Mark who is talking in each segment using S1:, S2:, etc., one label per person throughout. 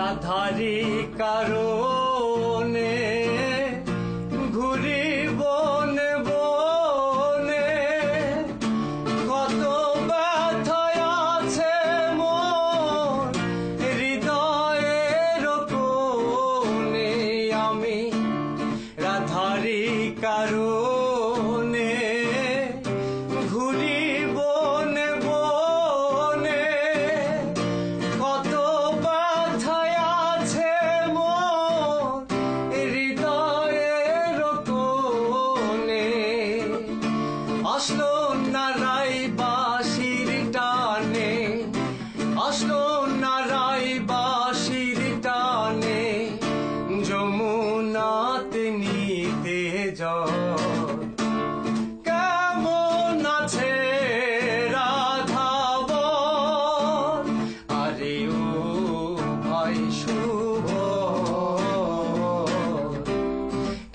S1: রাধারি কারণে ঘুরি বনে বনে, কত ব্যথায় আছে মোর হৃদয়ের কোণে। আমি রাধারি কারণে ঘুরি বনে বনে, কত ব্যথায় আছে মোর হৃদয়ের কোণে। আসলো না রাইবাসির টানে, আসলো না রাইবাসির টানে, যমুনাতে নিতে জল। কেমন আছে রাধা বল, আরে ও ভাই শুভ,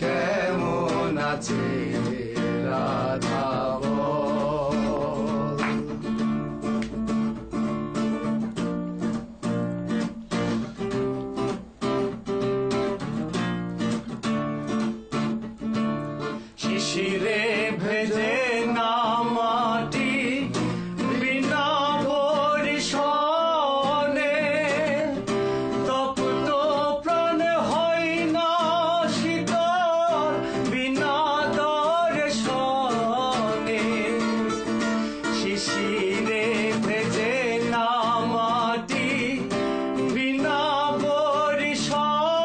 S1: কেমন আছে রাধা বল। শিশিরে ভেজে না মাটি বিনা বরিশনে, তপ্ত প্রাণে হয় না শীতল বিনা দর্শনে। শিশিরে ভেজে না মাটি বিনা বরিশনে,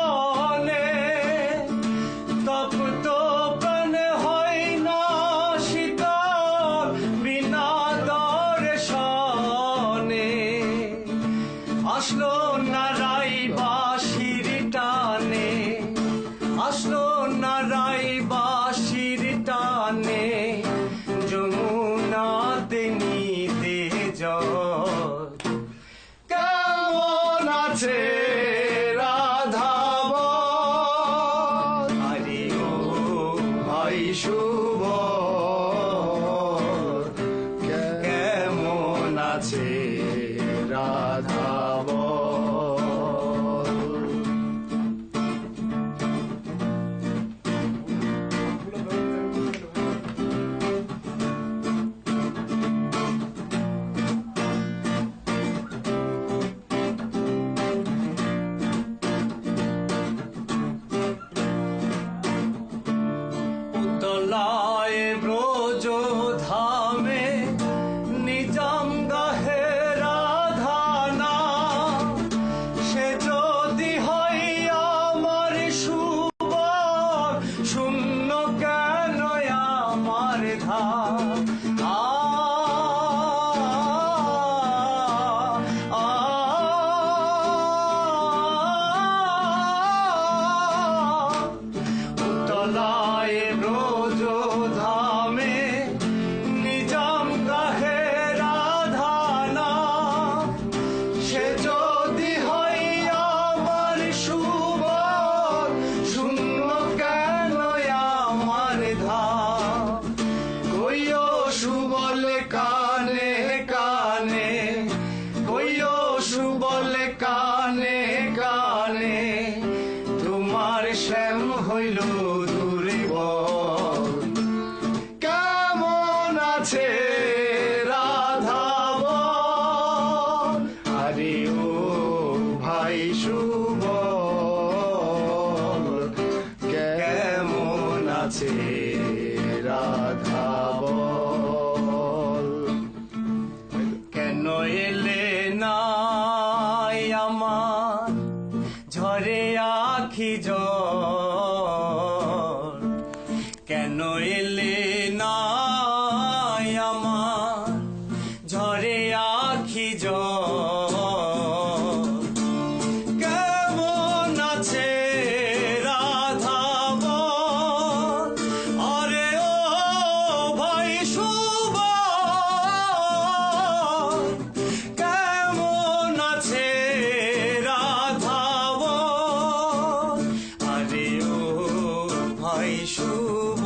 S1: তপ্ত প্রাণে হয় না শীতল বিনা দর্শনে। আসলো না রাইবাসির টানে, আসলো না রাইবাসির টানে, যমুনাতে নিতে জল। কেমন আছে রাধা বল, আরে ও ভাই শুভ, কেমন আছে রাধা বল। উতলায় ব্রজ ধামে নিজাম গাহে রাধা নাম, সে যদি হয় আমার শুভ, শূন্য কেন আমার ধাম। উতলায় ব্রজ ধামে নিজাম গাহে রাধা নাম, সে যদি হয় আমার শুভ, শূন্য কেন আমার ধাম। কইও সুবল কানে কানে, কইও সুবল কানে কানে, তোমার শ্যাম হইল দুর্বল। কেমন আছে রাধা বল, আরে ও ভাই শুভ, কেমন আছে রাধা বল। কেন এলে নাই আমার ঝরে আখি জল, কেন এলে নাই আমার ঝরে আখি জল। কেমন আছে রাধা বল, আরে ও ভাই শুভ, কেমন আছে রাধা বল, আরে ও ভাই শুভ।